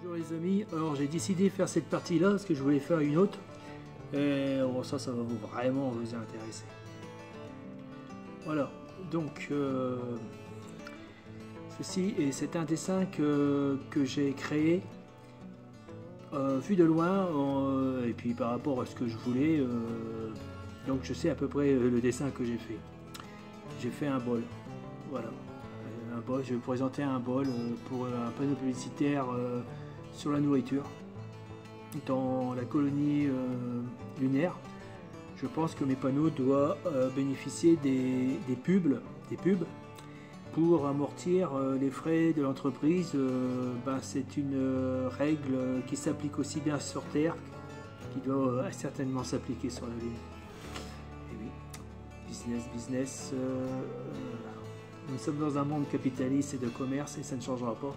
Bonjour les amis, alors j'ai décidé de faire cette partie là parce que je voulais faire une autre et bon, ça va vraiment vous intéresser. Voilà, donc ceci et c'est un dessin que j'ai créé vu de loin et puis par rapport à ce que je voulais, donc je sais à peu près le dessin que j'ai fait. J'ai fait un bol, voilà, un bol. Je vais vous présenter un bol pour un panneau publicitaire sur la nourriture dans la colonie lunaire. Je pense que mes panneaux doivent bénéficier des pubs pour amortir les frais de l'entreprise. C'est une règle qui s'applique aussi bien sur Terre, qui doit certainement s'appliquer sur la Lune. Et oui, business. Nous sommes dans un monde capitaliste et de commerce et ça ne changera pas.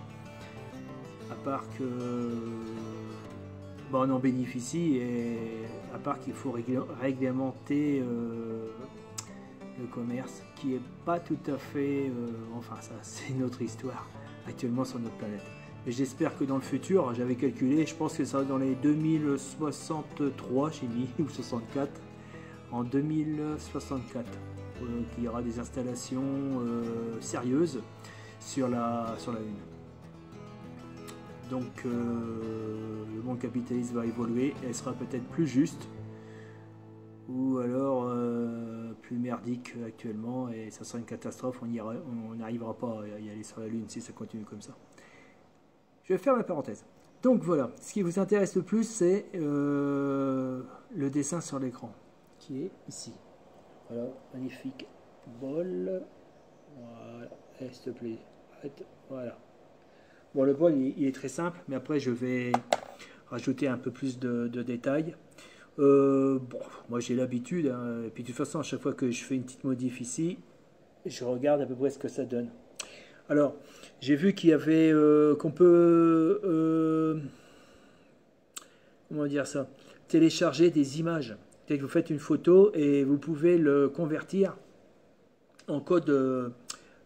À part que on en bénéficie et à part qu'il faut réglementer le commerce qui est pas tout à fait enfin ça c'est une autre histoire actuellement sur notre planète, mais j'espère que dans le futur, j'avais calculé, je pense que ça va dans les 2063 j'ai mis ou 64, en 2064 qu'il y aura des installations sérieuses sur la Lune. Donc le monde capitaliste va évoluer, elle sera peut-être plus juste ou alors plus merdique actuellement et ça sera une catastrophe, on n'arrivera pas à y aller sur la Lune si ça continue comme ça. Je vais faire la parenthèse. Donc voilà, ce qui vous intéresse le plus c'est le dessin sur l'écran qui est ici. Voilà, magnifique bol. Voilà, s'il te plaît, arrête, voilà. Bon, le bol il est très simple, mais après je vais rajouter un peu plus de détails. Moi j'ai l'habitude, hein, et puis de toute façon à chaque fois que je fais une petite modif ici, je regarde à peu près ce que ça donne. Alors, j'ai vu qu'il y avait qu'on peut comment dire ça, télécharger des images. C'est que vous faites une photo et vous pouvez le convertir en code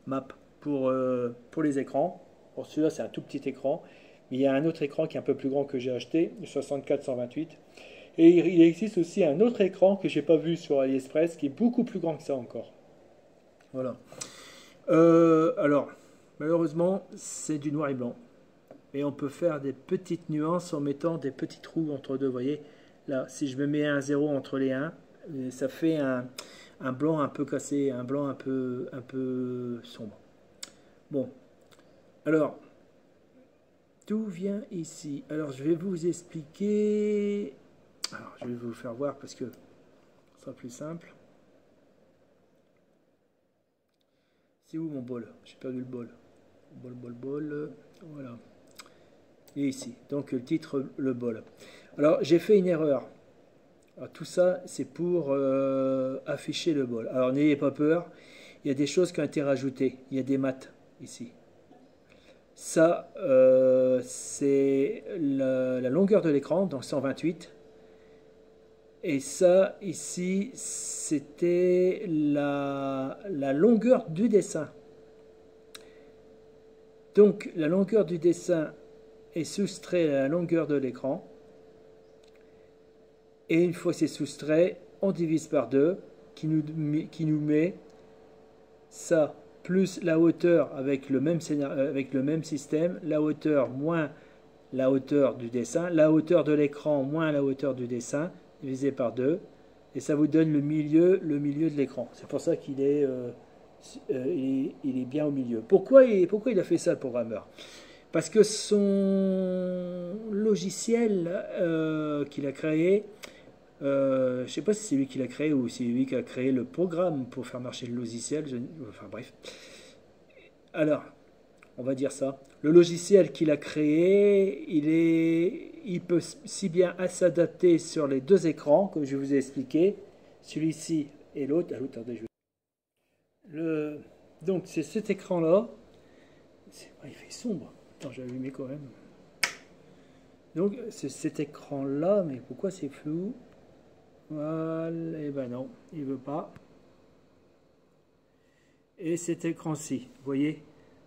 map pour les écrans. Pour celui-là, c'est un tout petit écran. Mais il y a un autre écran qui est un peu plus grand que j'ai acheté, le 64-128. Et il existe aussi un autre écran que j'ai pas vu sur AliExpress qui est beaucoup plus grand que ça encore. Voilà. Alors, malheureusement, c'est du noir et blanc. Et on peut faire des petites nuances en mettant des petits trous entre deux. Vous voyez, là, si je me mets un 0 entre les 1, ça fait un blanc un peu cassé, un blanc un peu sombre. Bon. Alors, tout vient ici. Alors, je vais vous expliquer. Alors, je vais vous faire voir parce que ce sera plus simple. C'est où mon bol? J'ai perdu le bol. Bol. Voilà. Et ici. Donc, le titre, le bol. Alors, j'ai fait une erreur. Alors, tout ça, c'est pour afficher le bol. Alors, n'ayez pas peur. Il y a des choses qui ont été rajoutées. Il y a des maths ici. Ça, c'est la longueur de l'écran, donc 128. Et ça, ici, c'était la longueur du dessin. Donc, la longueur du dessin est soustrait à la longueur de l'écran. Et une fois c'est soustrait, on divise par 2, qui nous met ça plus la hauteur avec le même système, la hauteur moins la hauteur du dessin, la hauteur de l'écran moins la hauteur du dessin, divisé par 2, et ça vous donne le milieu de l'écran. C'est pour ça qu'il est, il est bien au milieu. Pourquoi il a fait ça, le programmeur? Parce que son logiciel qu'il a créé, je ne sais pas si c'est lui qui l'a créé ou si c'est lui qui a créé le programme pour faire marcher le logiciel. Enfin bref. Alors, on va dire ça. Le logiciel qu'il a créé, il peut si bien s'adapter sur les deux écrans, comme je vous ai expliqué, celui-ci et l'autre. Attendez, donc c'est cet écran-là. Il fait sombre. Attends, j'ai allumé quand même. Donc c'est cet écran-là, mais pourquoi c'est flou? Voilà, et ben non, il veut pas. Et cet écran-ci, vous voyez?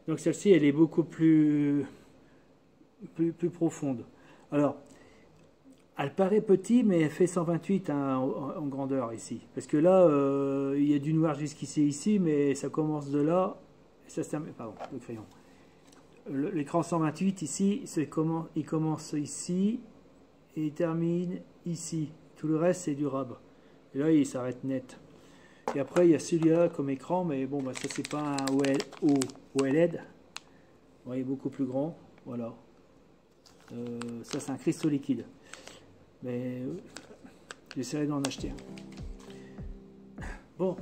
Donc celle-ci, elle est beaucoup plus plus profonde. Alors, elle paraît petite, mais elle fait 128 hein, en grandeur ici. Parce que là, il y a du noir jusqu'ici, ici, mais ça commence de là. Et ça se termine. Pardon, le crayon. L'écran 128 ici, il commence ici et il termine ici. Tout le reste, c'est du rab. Et là, il s'arrête net. Et après, il y a celui-là comme écran, mais bon, bah, ça, c'est pas un OLED. Ouais, il est beaucoup plus grand. Voilà. Ça, c'est un cristaux liquide. Mais j'essaierai d'en acheter un. Bon.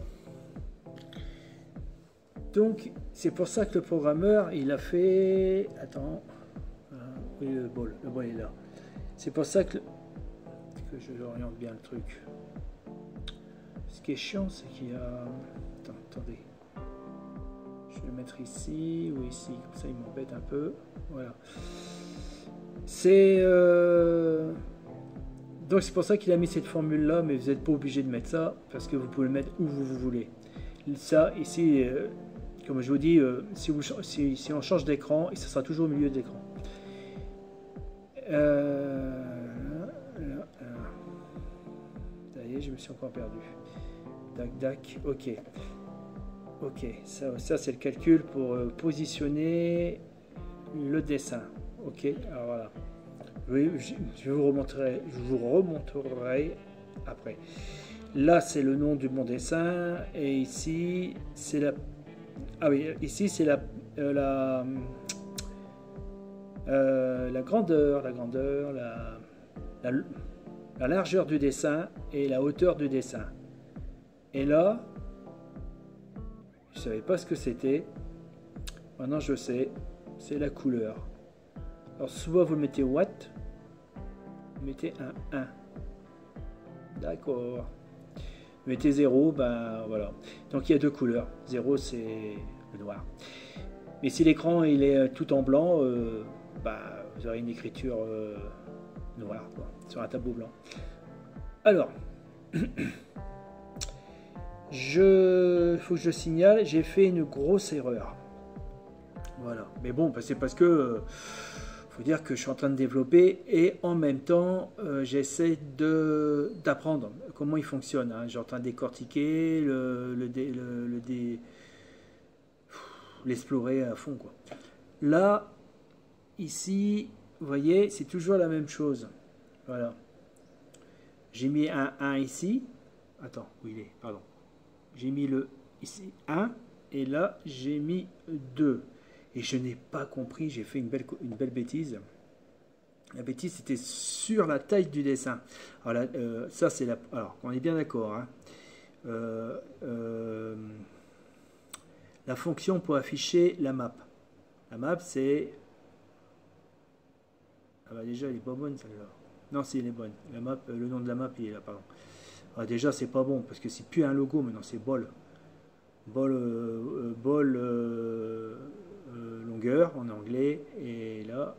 Donc, c'est pour ça que le programmeur, il a fait... Attends. Oui, le bol est là. C'est pour ça que je oriente bien le truc. Ce qui est chiant, c'est qu'il y a... Attendez. Je vais le mettre ici ou ici. Comme ça, il m'embête un peu. Voilà. C'est... Donc, c'est pour ça qu'il a mis cette formule-là, mais vous n'êtes pas obligé de mettre ça, parce que vous pouvez le mettre où vous voulez. Ça, ici... Comme je vous dis, si on change d'écran, ça sera toujours au milieu de l'écran. Ça y est, je me suis encore perdu. Dac, ok. Ok, ça c'est le calcul pour positionner le dessin. Ok, alors voilà. Oui, je vous remontrerai après. Là, c'est le nom de mon dessin, et ici, c'est la... Ah oui, ici c'est la grandeur, la largeur du dessin et la hauteur du dessin. Et là, je ne savais pas ce que c'était. Maintenant je sais, c'est la couleur. Alors soit vous mettez watt, vous mettez un 1. D'accord. Mettez 0, ben voilà. Donc il y a deux couleurs. 0 c'est le noir. Mais si l'écran il est tout en blanc, bah, vous aurez une écriture noire quoi, sur un tableau blanc. Alors, faut que je signale, j'ai fait une grosse erreur. Voilà. Mais bon, c'est parce que faut dire que je suis en train de développer et en même temps j'essaie d'apprendre comment il fonctionne. Hein. Je suis en train de décortiquer, l'explorer à fond quoi. Là, ici, vous voyez, c'est toujours la même chose. Voilà. J'ai mis un 1 ici. Attends, où il est? Pardon. J'ai mis le ici 1 et là j'ai mis 2. Et je n'ai pas compris, j'ai fait une belle bêtise. La bêtise c'était sur la taille du dessin. Alors là, ça c'est la... Alors on est bien d'accord. Hein. La fonction pour afficher la map. La map c'est... Ah bah déjà elle est pas bonne celle-là. Non si elle est bonne. La map, le nom de la map il est là, pardon. Ah, déjà c'est pas bon parce que c'est plus un logo maintenant, c'est bol. Longueur en anglais. Et là...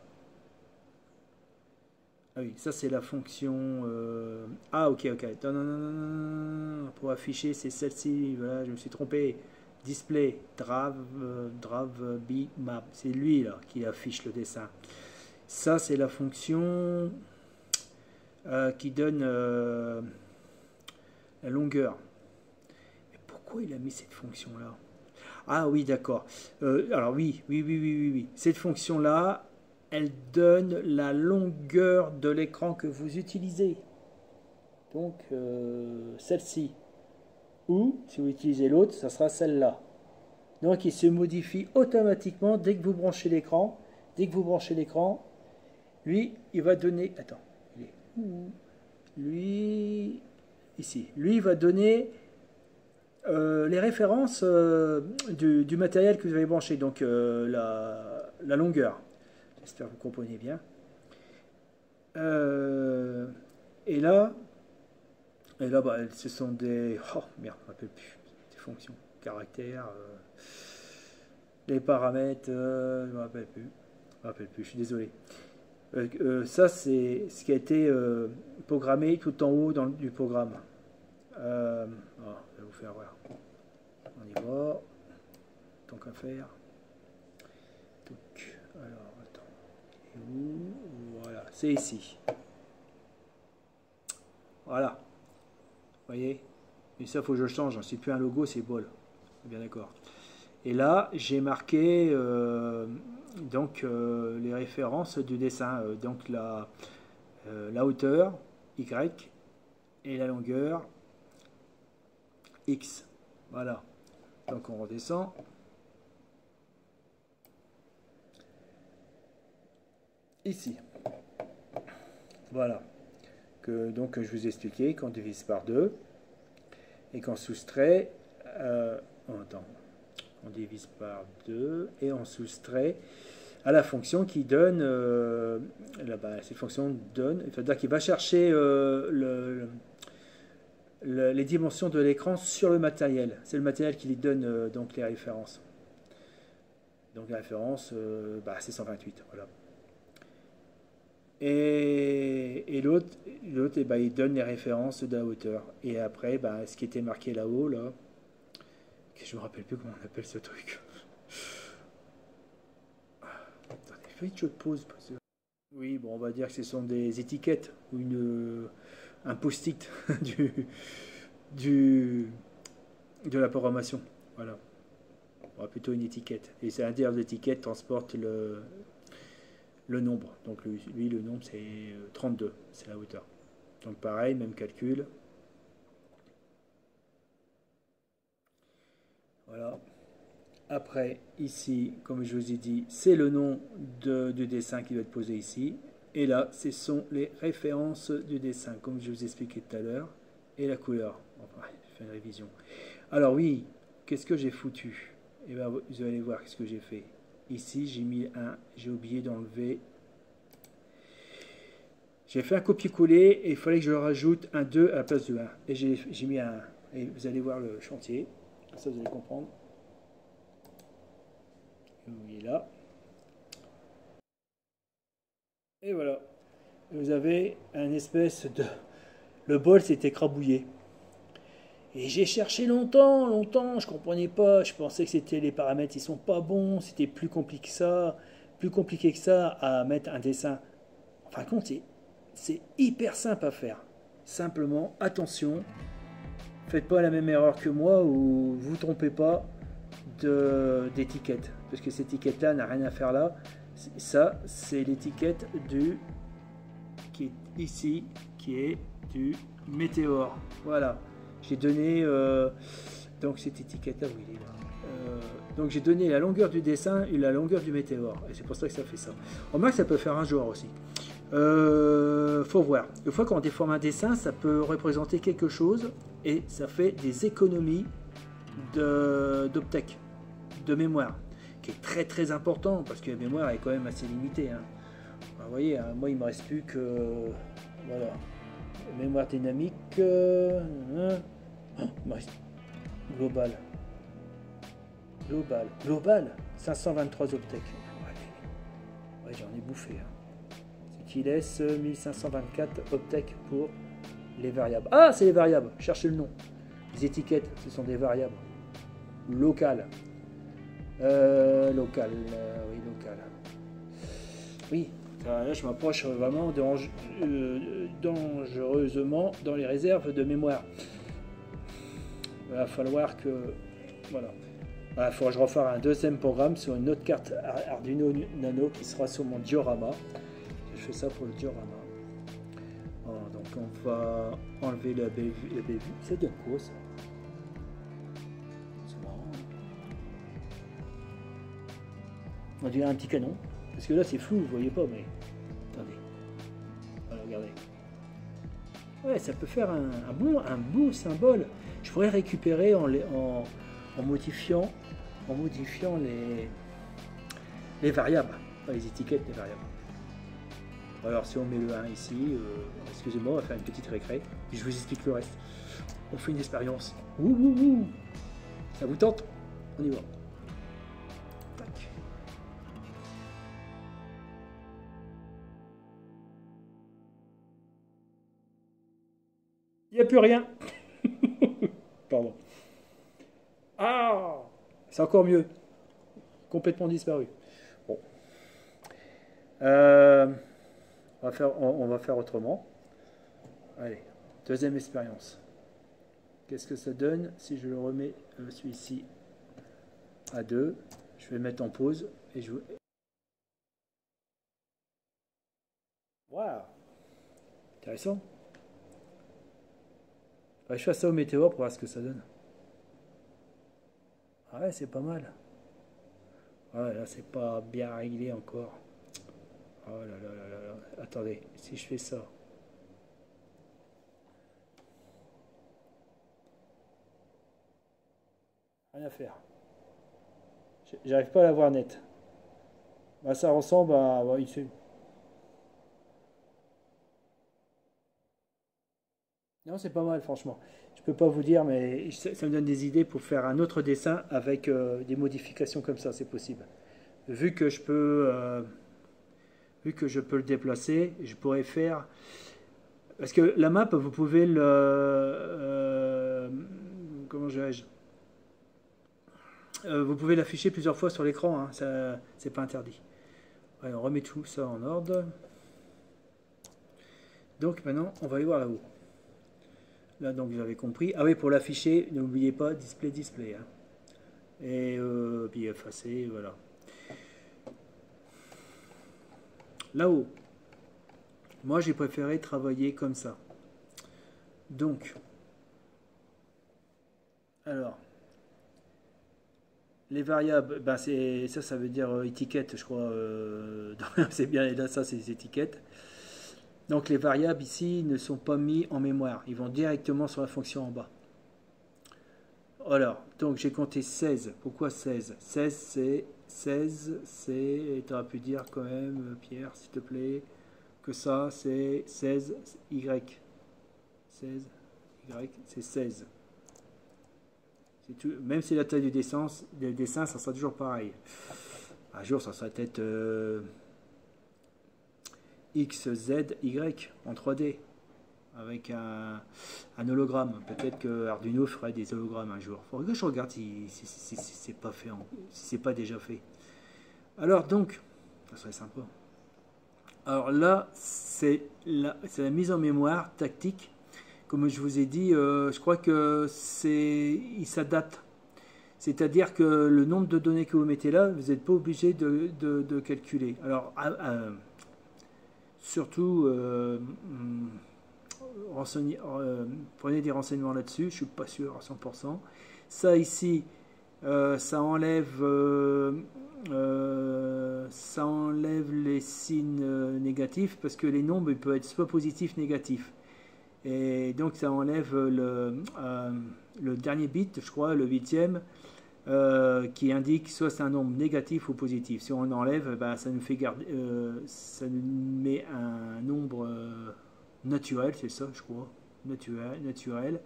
Ah oui, ça c'est la fonction... Ah ok, non. Pour afficher c'est celle-ci, voilà, je me suis trompé. Display, drive map. C'est lui là qui affiche le dessin. Ça c'est la fonction qui donne la longueur. Mais pourquoi il a mis cette fonction là? Ah oui, d'accord. Alors oui. Cette fonction là, elle donne la longueur de l'écran que vous utilisez. Donc celle-ci. Ou si vous utilisez l'autre, ça sera celle-là. Donc il se modifie automatiquement dès que vous branchez l'écran. Dès que vous branchez l'écran, lui, il va donner... Attends, il est où? Lui, ici. Lui, il va donner les références du matériel que vous avez branché. Donc la longueur. J'espère que vous comprenez bien. Et là, bah, ce sont des... Oh merde, je ne me rappelle plus. Des fonctions, caractères, les paramètres, je ne me rappelle plus. Je suis désolé. Ça, c'est ce qui a été programmé tout en haut du programme. Je vais vous faire voir. On y va. Tant qu'à faire. Donc, alors, attends. Et où? c'est ici. Voilà. Vous voyez? Et ça, il faut que je le change. C'est plus un logo, c'est bol. Bien d'accord. Et là, j'ai marqué les références du dessin. Donc la hauteur, Y, et la longueur, X. Voilà. Donc on redescend. Ici. Voilà. Donc je vous ai expliqué qu'on divise par 2 et qu'on soustrait. Attends. On divise par 2 et on soustrait à la fonction qui donne. Là-bas, cette fonction donne. C'est-à-dire qu'il va chercher les dimensions de l'écran sur le matériel. C'est le matériel qui lui donne donc les références. Donc la référence, c'est 128. Voilà. Et l'autre, il donne les références de la hauteur. Et après, ce qui était marqué là-haut, là, je me rappelle plus comment on appelle ce truc. Attendez, faites je pause. Oui, bon, on va dire que ce sont des étiquettes ou un post-it de la programmation. Voilà. On va plutôt une étiquette. Et c'est l'intérieur de l'étiquette transporte le nombre. Donc lui, le nombre, c'est 32. C'est la hauteur. Donc pareil, même calcul. Voilà. Après, ici, comme je vous ai dit, c'est le nom du dessin qui doit être posé ici. Et là, ce sont les références du dessin, comme je vous ai expliqué tout à l'heure. Et la couleur. Enfin, je fais une révision. Alors oui, qu'est-ce que j'ai foutu? Et bien, vous allez voir ce que j'ai fait. Ici, j'ai mis j'ai oublié d'enlever. J'ai fait un copier-coller et il fallait que je rajoute un 2 à la place de 1. Et j'ai mis un 1. Et vous allez voir le chantier. Ça, vous allez comprendre. Vous voyez là. Et voilà. Vous avez un espèce de... Le bol s'est écrabouillé. Et j'ai cherché longtemps, je comprenais pas, je pensais que c'était les paramètres, ils sont pas bons, c'était plus compliqué que ça à mettre un dessin. En fin de compte, c'est hyper simple à faire. Simplement, attention, faites pas la même erreur que moi ou vous trompez pas d'étiquette, parce que cette étiquette-là n'a rien à faire là. Ça, c'est l'étiquette qui est ici, qui est du météore. Voilà. J'ai donné donc cette étiquette là, oui, il est là. Donc j'ai donné la longueur du dessin et la longueur du météore, et c'est pour ça que ça fait ça. Remarque, ça peut faire un joueur aussi. Faut voir. Une fois qu'on déforme un dessin, ça peut représenter quelque chose et ça fait des économies d'optech, de mémoire, qui est très très important parce que la mémoire est quand même assez limitée. Hein. Vous voyez, hein, moi il me reste plus que voilà. Mémoire dynamique global 523 octets. Ouais, j'en ai bouffé. Hein. Ce qui laisse 1524 octets pour les variables. Ah, c'est les variables. Cherchez le nom. Les étiquettes, ce sont des variables locales. Oui, local. Oui. Là, je m'approche vraiment dangereusement dans les réserves de mémoire. Il va falloir que... Voilà. Il faudra que je refasse un deuxième programme sur une autre carte Arduino Nano qui sera sur mon diorama. Je fais ça pour le diorama. Alors, donc on va enlever la belle vue. Ça donne quoi ça? C'est marrant. On dirait un petit canon. Parce que là c'est flou, vous voyez pas, mais attendez. Voilà, regardez. Ouais, ça peut faire un beau symbole. Je pourrais récupérer en modifiant les variables, pas les étiquettes des variables. Alors si on met le 1 ici, excusez-moi, on va faire une petite récré, puis je vous explique le reste. On fait une expérience. Ouh. Ça vous tente? On y va. Tac. Il n'y a plus rien. Pardon. Ah, c'est encore mieux. Complètement disparu. Bon. On va on va faire autrement. Allez, deuxième expérience. Qu'est-ce que ça donne si je le remets celui-ci à 2? Je vais mettre en pause et je... Waouh, intéressant. Je fais ça au météo pour voir ce que ça donne. Ah ouais, c'est pas mal. Ah là, c'est pas bien réglé encore. Oh là là là là là. Attendez, si je fais ça. Rien à faire. J'arrive pas à la voir nette. Bah, ça ressemble à... bah, non, c'est pas mal, franchement. Je peux pas vous dire, mais ça me donne des idées pour faire un autre dessin avec des modifications comme ça, c'est possible. Vu que je peux, vu que je peux le déplacer, je pourrais faire... Parce que la map, vous pouvez le... comment dirais-je, vous pouvez l'afficher plusieurs fois sur l'écran, hein, ça, c'est pas interdit. Allez, on remet tout ça en ordre. Donc maintenant, on va aller voir là-haut. Là, donc, vous avez compris. Ah oui, pour l'afficher, n'oubliez pas display. Hein. Et puis effacer, voilà. Là-haut, moi j'ai préféré travailler comme ça. Donc, alors, les variables, ben c'est ça veut dire étiquette, je crois. C'est bien, là, ça c'est les étiquettes. Donc les variables ici ne sont pas mis en mémoire, ils vont directement sur la fonction en bas. Alors, donc j'ai compté 16. Pourquoi 16? 16, c'est, tu aurais pu dire quand même, Pierre, s'il te plaît, que ça c'est 16 Y. 16 Y, c'est 16. Tout, même si la taille du dessin, ça sera toujours pareil. Un jour, ça sera peut-être X, Z, Y en 3D avec un hologramme. Peut-être que Arduino ferait des hologrammes un jour. Il faudrait que je regarde si c'est pas fait, si c'est pas déjà fait. Alors donc, ça serait sympa. Alors là, c'est la mise en mémoire tactique. Comme je vous ai dit, je crois que il s'adapte. C'est-à-dire que le nombre de données que vous mettez là, vous n'êtes pas obligé de calculer. Alors, surtout, prenez des renseignements là-dessus, je ne suis pas sûr à 100%. Ça ici, ça enlève les signes négatifs parce que les nombres ils peuvent être soit positifs, négatifs. Et donc ça enlève le dernier bit, je crois, le 8e, qui indique soit c'est un nombre négatif ou positif. Si on enlève, bah, ça nous fait garder, ça nous met un nombre naturel, c'est ça, je crois, naturel.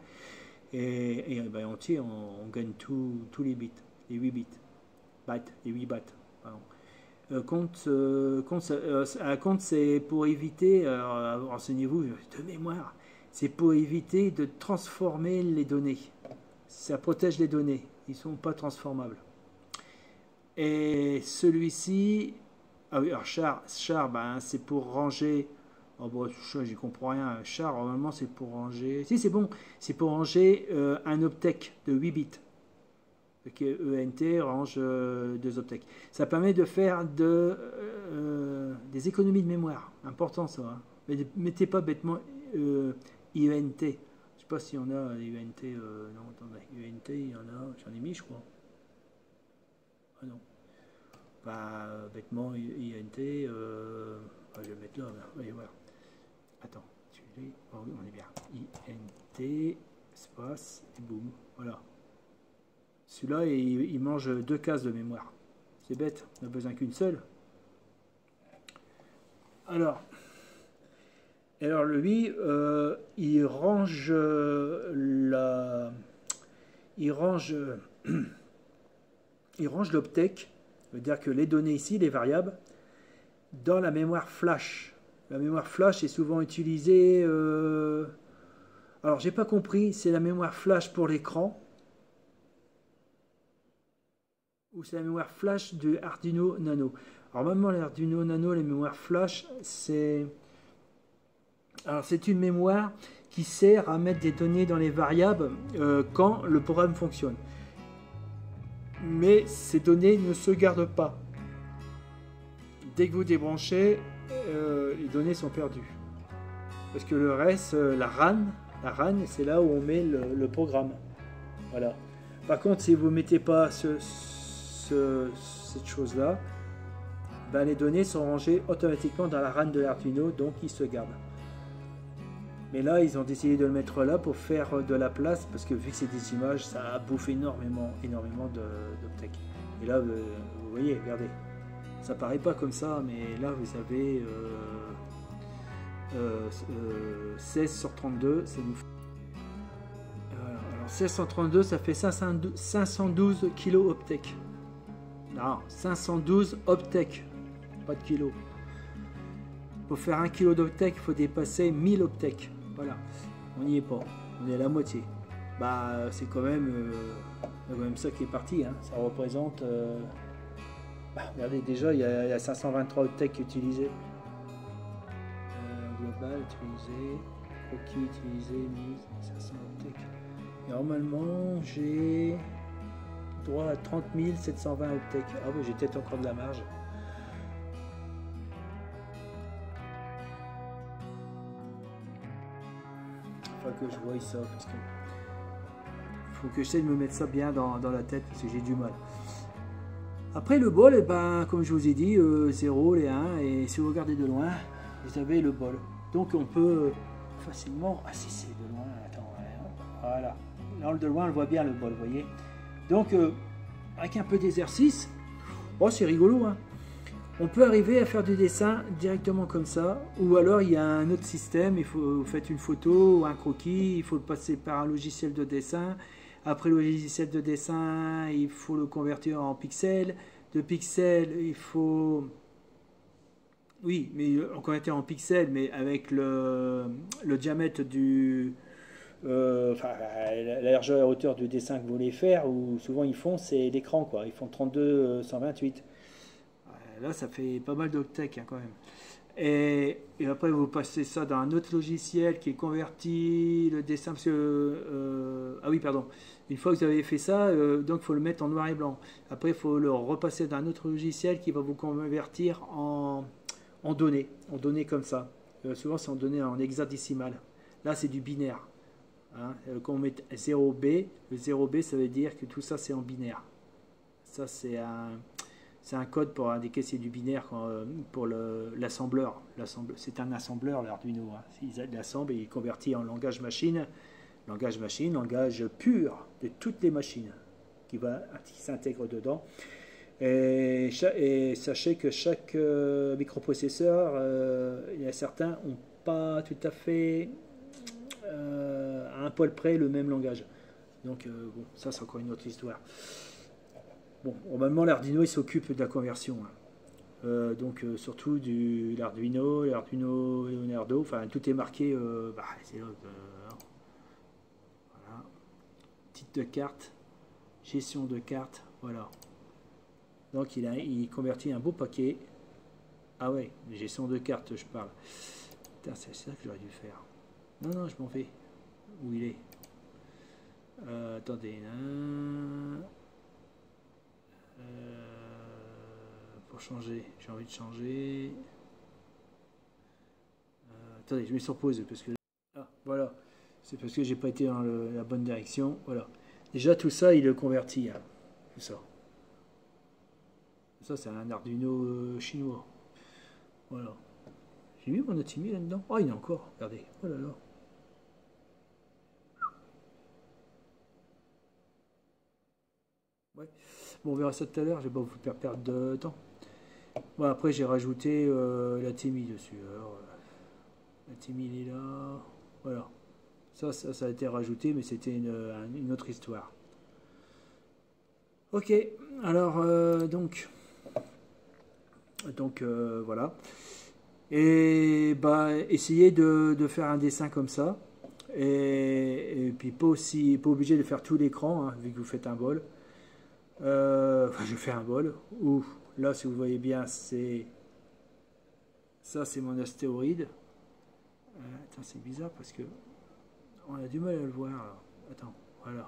Et bah, entier, on gagne tous les bits, les 8 bits, les 8 bytes, pardon. Compte, c'est pour éviter, renseignez-vous de mémoire, c'est pour éviter de transformer les données. Ça protège les données, ils ne sont pas transformables. Et celui-ci, ah oui, alors char ben, c'est pour ranger. Oh bon, j'y comprends rien. Char, normalement, c'est pour ranger. Si, c'est bon, c'est pour ranger un optec de 8 bits. ENT range 2 optech. Ça permet de faire des économies de mémoire. Important ça. Hein. Mais mettez pas bêtement IENT. Je sais pas s'il y en a des IENT. Non, attendez. IENT, il y en a. J'en ai mis, je crois. Ah non. Bah, bêtement, IENT. Je vais mettre là. Voyez voir. Attends. On est bien. IENT, espace, et boum. Voilà. Celui-là, il mange 2 cases de mémoire. C'est bête, on n'a besoin qu'une seule. Alors lui, il range l'optech, c'est-à-dire que les données ici, les variables, dans la mémoire flash. La mémoire flash est souvent utilisée. Alors, j'ai pas compris, c'est la mémoire flash pour l'écran. Ou c'est la mémoire flash de Arduino Nano. Alors maintenant l'Arduino Nano, les mémoires flash, c'est Alors c'est une mémoire qui sert à mettre des données dans les variables quand le programme fonctionne. Mais ces données ne se gardent pas. Dès que vous débranchez, les données sont perdues. Parce que le reste, la RAN, c'est là où on met le programme. Voilà. Par contre, si vous ne mettez pas cette chose-là, ben les données sont rangées automatiquement dans la RAN de l'Arduino, donc ils se gardent. Mais là, ils ont décidé de le mettre là pour faire de la place, parce que vu que c'est des images, ça bouffe énormément d'obtech. Et là, vous voyez, regardez, ça paraît pas comme ça, mais là, vous avez 16 sur 32, ça nous fait... alors 16 sur 32, ça fait 512 kilo optech. Non, 512 optech, pas de kilos. Pour faire 1 kg d'optech, il faut dépasser 1000 optech. Voilà, on n'y est pas, on est à la moitié. Bah, c'est quand même ça qui est parti. Hein. Ça représente. Regardez, déjà, il y a 523 optech utilisés. Global utilisé, croquis utilisé, 1500 optech. Normalement, j'ai droit à 30 720 optech. Ah oui, j'ai peut-être encore de la marge. Que je vois ça parce que faut que j'essaie de me mettre ça bien dans la tête parce que j'ai du mal. Après le bol, et ben, comme je vous ai dit, 0, les 1, et si vous regardez de loin, vous avez le bol. Donc on peut facilement... Ah si c'est de loin, attends, voilà. Là de loin on le voit bien le bol, vous voyez. Donc avec un peu d'exercice, oh, c'est rigolo, hein. On peut arriver à faire du dessin directement comme ça, ou alors il y a un autre système, vous faites une photo ou un croquis, il faut le passer par un logiciel de dessin. Après le logiciel de dessin, il faut le convertir en pixels. De pixels, il faut... Oui, mais on convertit en pixels, mais avec le diamètre du... la largeur et la hauteur du dessin que vous voulez faire, ou souvent ils font, c'est l'écran, quoi. Ils font 32 128. Là, ça fait pas mal d'octech, hein, quand même. Et après, vous passez ça dans un autre logiciel qui convertit le dessin. Parce que, ah oui, pardon. Une fois que vous avez fait ça, donc il faut le mettre en noir et blanc. Après, il faut le repasser dans un autre logiciel qui va vous convertir en données. En données comme ça. Souvent, c'est en données en hexadécimal. Là, c'est du binaire. Hein. Quand on met 0B, le 0B, ça veut dire que tout ça, c'est en binaire. Ça, c'est un code pour indiquer c'est du binaire pour l'assembleur. C'est un assembleur, l'Arduino. Hein. Il assemble et il convertit en langage machine. Langage pur de toutes les machines qui s'intègre dedans. Et sachez que chaque microprocesseur, il y a certains n'ont pas tout à fait à un poil près le même langage. Donc bon, ça c'est encore une autre histoire. Bon, normalement l'Arduino il s'occupe de la conversion. Hein. Donc surtout l'Arduino Leonardo, enfin tout est marqué. C'est là, voilà. Titre de carte, gestion de carte, voilà. Donc il convertit un beau paquet. Ah ouais, gestion de carte, je parle. Putain, c'est ça que j'aurais dû faire. Non, je m'en vais. Où il est? Attendez. Pour changer, j'ai envie de changer. Attendez, je mets sur pause parce que voilà, c'est parce que j'ai pas été dans la bonne direction. Voilà, déjà tout ça il le convertit, hein. Tout ça. Ça c'est un Arduino chinois. Voilà. J'ai mis mon Otimi là-dedans. Oh, il y en a encore. Regardez. Oh là là. Ouais. Bon, on verra ça tout à l'heure. Je vais pas vous faire perdre de temps. Bon, après, j'ai rajouté la TMI dessus. Alors, la TMI, il est là. Voilà. Ça a été rajouté, mais c'était une autre histoire. Ok. Alors, donc voilà. Et bah, essayez de faire un dessin comme ça. Et puis pas obligé de faire tout l'écran, hein, vu que vous faites un bol. Je fais un bol. Ou là, si vous voyez bien, ça c'est mon astéroïde. Attends, c'est bizarre parce que on a du mal à le voir. Alors. Attends, voilà.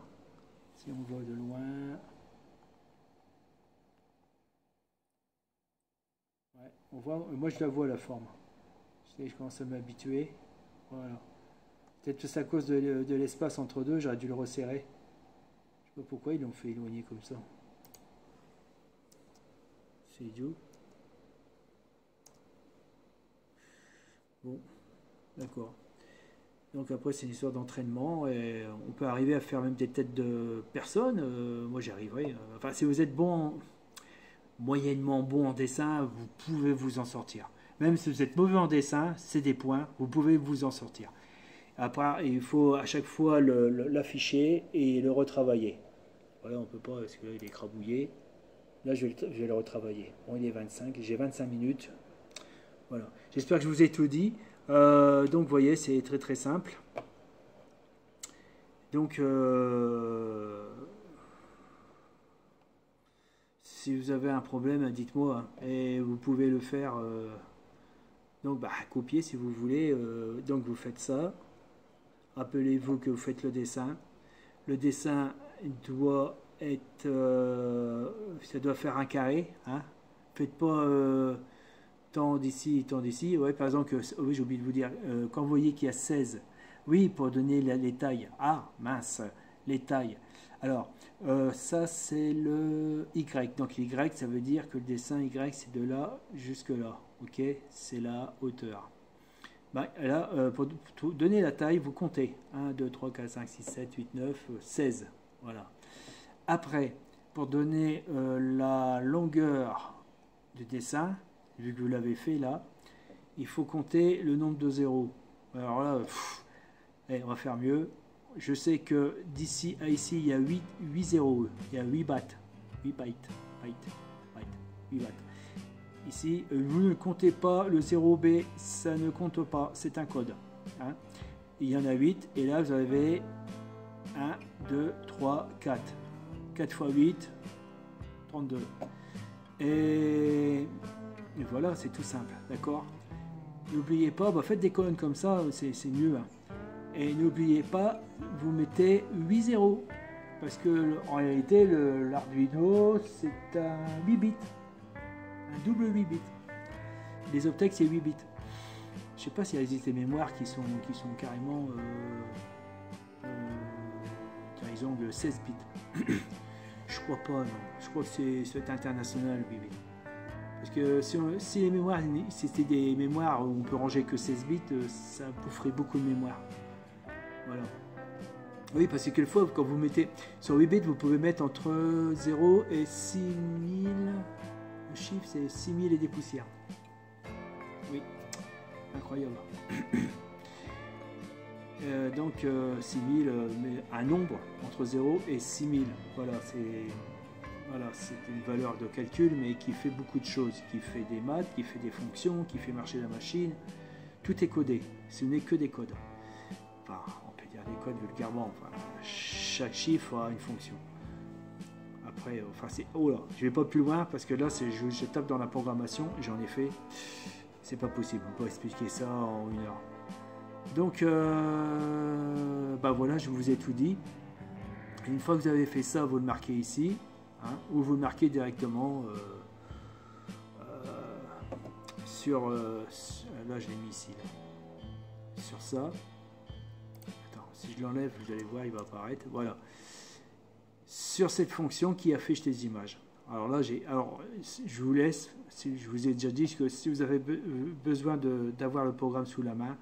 Si on voit de loin. Ouais, on voit, moi je la vois la forme. Je commence à m'habituer. Voilà. Peut-être que c'est à cause de l'espace entre deux, j'aurais dû le resserrer. Je sais pas pourquoi ils l'ont fait éloigner comme ça. C'est idiot. Bon, d'accord. Donc après c'est une histoire d'entraînement et on peut arriver à faire même des têtes de personnes. Moi j'y arriverai. Enfin si vous êtes bon, moyennement bon en dessin, vous pouvez vous en sortir. Même si vous êtes mauvais en dessin, c'est des points, vous pouvez vous en sortir. Après il faut à chaque fois l'afficher et le retravailler. Voilà, on peut pas parce que là il est crabouillé. Là je vais le retravailler. Bon il est 25, j'ai 25 minutes. Voilà. J'espère que je vous ai tout dit. Donc vous voyez, c'est très très simple. Donc si vous avez un problème, dites-moi. Et vous pouvez le faire. Donc copier si vous voulez. Donc vous faites ça. Rappelez-vous que vous faites le dessin. Le dessin doit être. Ça doit faire un carré. Hein. Faites pas tant d'ici, tant d'ici. Ouais, par exemple, oui, j'ai oublié de vous dire, quand vous voyez qu'il y a 16, oui, pour donner les tailles. Ah, mince, les tailles. Alors, ça, c'est le Y. Donc, Y, ça veut dire que le dessin Y, c'est de là jusque là. Ok, c'est la hauteur. Bah, là, pour donner la taille, vous comptez. 1, 2, 3, 4, 5, 6, 7, 8, 9, 16. Voilà. Après, pour donner la longueur du dessin, vu que vous l'avez fait là, il faut compter le nombre de zéros. Alors là, allez, on va faire mieux. Je sais que d'ici à ici, il y a 8 zéros. Il y a 8 bytes. 8 bytes. 8 bytes. Ici, vous ne comptez pas le 0B, ça ne compte pas, c'est un code. Hein. Il y en a 8, et là vous avez 1, 2, 3, 4. 4 fois 8, 32. Et voilà, c'est tout simple, d'accord. N'oubliez pas, faites des colonnes comme ça, c'est mieux. Hein. Et n'oubliez pas, vous mettez 8 zéros. Parce que en réalité, l'Arduino, c'est un 8 bits. Un double 8 bits. Les Optech, c'est 8 bits. Je sais pas s'il existe des mémoires qui sont carrément... ils ont 16 bits. Je crois pas, non. Je crois que c'est international, 8 bits. Parce que si les mémoires, si c'était des mémoires où on peut ranger que 16 bits, ça boufferait beaucoup de mémoire. Voilà. Oui, parce que quelquefois, quand vous mettez sur 8 bits, vous pouvez mettre entre 0 et 6000. Le chiffre, c'est 6000 et des poussières. Oui, incroyable. Donc 6000, un nombre entre 0 et 6000. Voilà, c'est une valeur de calcul, mais qui fait beaucoup de choses, qui fait des maths, qui fait des fonctions, qui fait marcher la machine. Tout est codé, ce n'est que des codes. Enfin, on peut dire des codes vulgairement. Enfin, chaque chiffre a une fonction. Après, oh là, je vais pas plus loin parce que là, je tape dans la programmation, j'en ai fait. C'est pas possible, on peut pas expliquer ça en 1 heure. Donc, voilà, je vous ai tout dit. Une fois que vous avez fait ça, vous le marquez ici. Hein, ou vous le marquez directement sur là je l'ai mis ici là. Sur ça. Attends, si je l'enlève, vous allez voir, il va apparaître. Voilà. Sur cette fonction qui affiche les images. Alors là, je vous laisse. Je vous ai déjà dit que si vous avez besoin d'avoir le programme sous la main,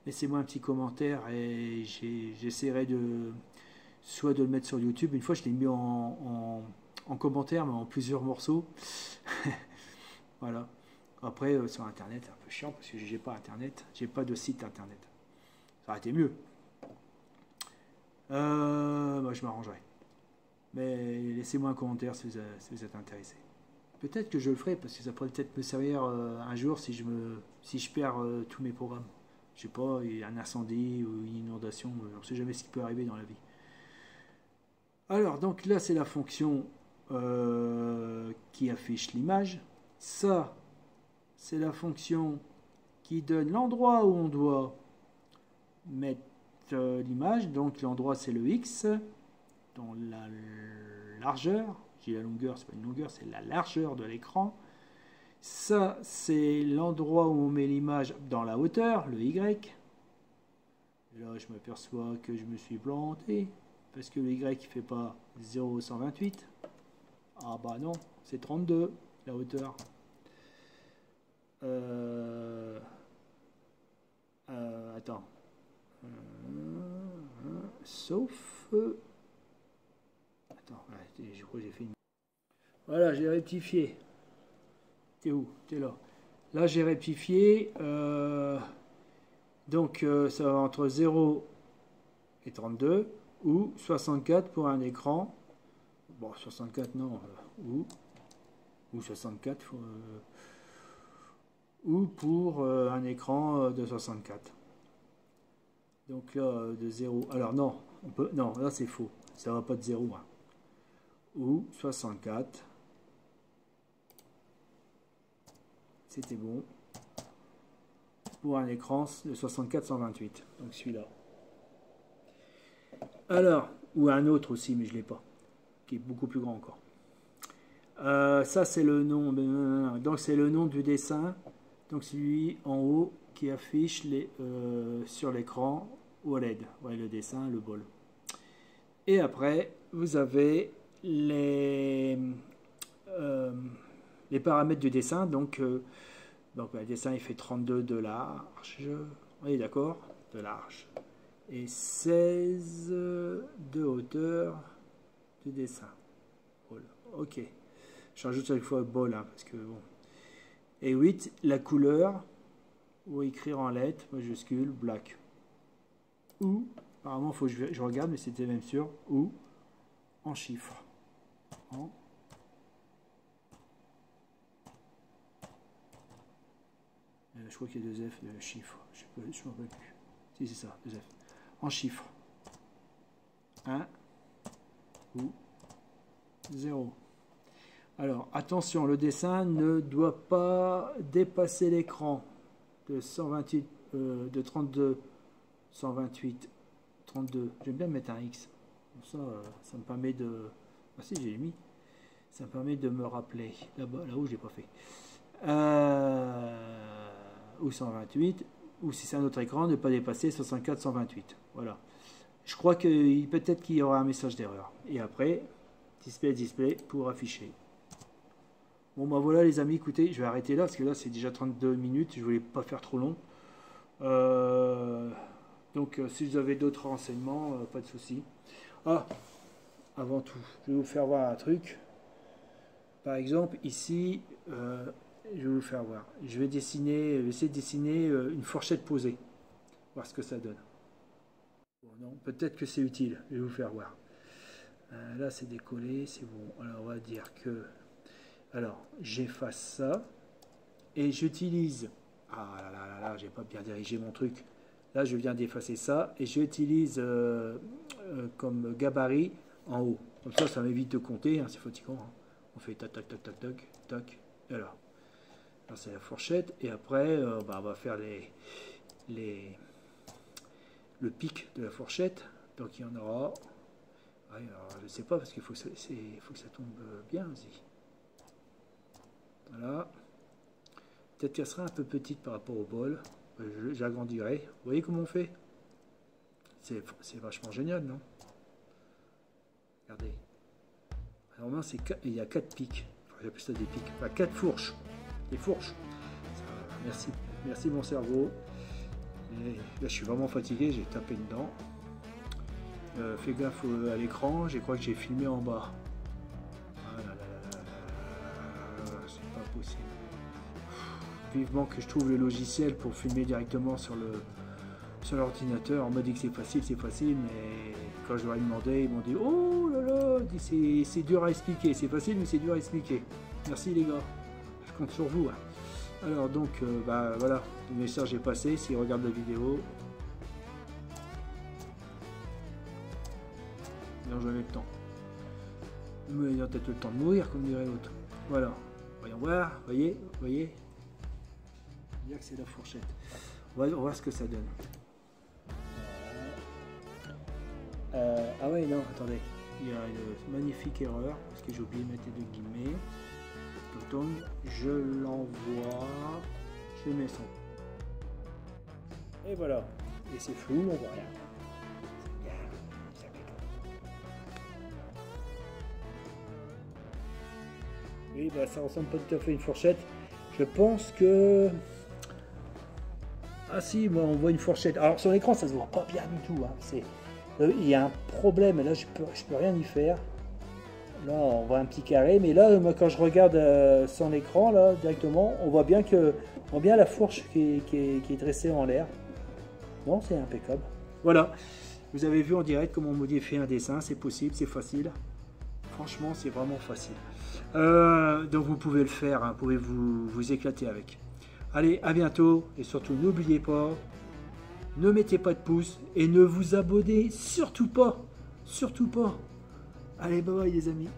laissez-moi un petit commentaire et j'essaierai soit de le mettre sur YouTube. Une fois, je l'ai mis en commentaire, mais en plusieurs morceaux. Voilà. Après, sur Internet, c'est un peu chiant parce que j'ai pas Internet. J'ai pas de site Internet. Ça aurait été mieux. Je m'arrangerai. Mais laissez-moi un commentaire si vous êtes intéressé. Peut-être que je le ferai parce que ça pourrait peut-être me servir un jour si je perds tous mes programmes. Je sais pas, il y a un incendie ou une inondation. On ne sait jamais ce qui peut arriver dans la vie. Alors, donc là, c'est la fonction qui affiche l'image. Ça, c'est la fonction qui donne l'endroit où on doit mettre l'image. Donc l'endroit c'est le X, dans la largeur. J'ai la longueur, c'est pas une longueur, c'est la largeur de l'écran. Ça, c'est l'endroit où on met l'image dans la hauteur, le Y. Et là, je m'aperçois que je me suis planté, parce que le Y ne fait pas 0,128. Ah bah non, c'est 32, la hauteur. Attends. Sauf... Attends, je crois que j'ai fait une... Voilà, j'ai rectifié. T'es où? T'es là. Là, j'ai rectifié. Donc, ça va entre 0 et 32 ou 64 pour un écran. Bon, 64, non. Ou 64 ou pour un écran de 64. Donc là, de 0. Alors, non. Non, là, c'est faux. Ça va pas de 0. Hein. Ou 64. C'était bon. Pour un écran de 64-128. Donc celui-là. Alors, ou un autre aussi, mais je ne l'ai pas. Qui est beaucoup plus grand encore. Ça, c'est le nom. Donc, c'est le nom du dessin. Donc, celui en haut qui affiche sur l'écran OLED. Ouais, le dessin, le bol. Et après, vous avez les paramètres du dessin. Donc le dessin, il fait 32 de large. Oui, d'accord, de large. Et 16 de hauteur du dessin. Bol. Ok. Je rajoute chaque fois bol, hein, parce que bon. Et 8, la couleur, ou écrire en lettres, majuscule, black. Ou, apparemment, il faut que je regarde, mais c'était même sûr, ou en chiffres. Je crois qu'il y a 2 F de chiffres. Je ne me rappelle plus. Si, c'est ça, 2 F. En chiffres. 1 ou 0. Alors, attention, le dessin ne doit pas dépasser l'écran de 128, de 32, 128, 32. J'aime bien mettre un X. Ça me permet de... Ah si, j'ai mis. Ça me permet de me rappeler. Là-bas, là où je l'ai pas fait. Ou 128. Ou si c'est un autre écran, ne pas dépasser 64, 128. Voilà. Je crois que peut-être qu'il y aura un message d'erreur. Et après, display pour afficher. Bon bah voilà les amis, écoutez, je vais arrêter là parce que là c'est déjà 32 minutes, je voulais pas faire trop long. Donc si vous avez d'autres renseignements, pas de souci. Ah, avant tout, je vais vous faire voir un truc. Par exemple ici, je vais vous faire voir. Je vais essayer de dessiner une fourchette posée, voir ce que ça donne. Bon, non, peut-être que c'est utile, je vais vous faire voir. Là c'est décollé, c'est bon. Alors on va dire que... Alors, j'efface ça et j'utilise... Ah là là là là, j'ai pas bien dirigé mon truc. Là, je viens d'effacer ça et j'utilise comme gabarit en haut. Comme ça m'évite de compter, hein, c'est fatigant. Hein. On fait tac, tac, tac, tac, tac, tac. Et là c'est la fourchette. Et après, on va faire le pic de la fourchette. Donc, il y en aura... Ouais, alors, je ne sais pas parce qu'il faut que ça tombe bien aussi. Voilà. Peut-être qu'elle sera un peu petite par rapport au bol. J'agrandirai. Vous voyez comment on fait? C'est vachement génial, non? Regardez. Normalement, il y a 4 pics. Enfin, j'appelle ça des pics. Enfin, 4 fourches. Des fourches. Merci. Merci mon cerveau. Et là, je suis vraiment fatigué. J'ai tapé dedans. Fais gaffe à l'écran. Je crois que j'ai filmé en bas. C'est pas possible. Vivement que je trouve le logiciel pour filmer directement sur l'ordinateur. On m'a dit que c'est facile, mais quand je leur ai demandé, ils m'ont dit oh là là, c'est dur à expliquer, c'est facile mais c'est dur à expliquer. Merci les gars, je compte sur vous. Hein. Alors donc voilà, le message est passé. S'ils regardent la vidéo, non, j'avais le temps. Mais il a peut-être le temps de mourir, comme dirait l'autre. Voilà. Voyons voir, voyez. Dire que c'est la fourchette. On va voir ce que ça donne. Ah ouais, non, attendez. Il y a une magnifique erreur, parce que j'ai oublié de mettre les deux guillemets. Donc, je l'envoie. Je mets son. Et voilà. Et c'est flou, on voit rien. C'est bien. C'est impeccable. Oui, bah ça ressemble pas tout à fait à une fourchette. Je pense que... Ah si, moi on voit une fourchette. Alors sur l'écran ça se voit pas bien du tout. Hein. Il y a un problème, là je peux rien y faire. Là on voit un petit carré, mais là moi, quand je regarde son écran là directement, on voit bien la fourche qui est dressée en l'air. Non, c'est impeccable. Voilà, vous avez vu en direct comment modifier un dessin, c'est possible, c'est facile. Franchement, c'est vraiment facile. Donc vous pouvez le faire, hein, vous pouvez vous éclater avec. Allez, à bientôt et surtout n'oubliez pas, ne mettez pas de pouce et ne vous abonnez surtout pas. Surtout pas. Allez, bye bye les amis.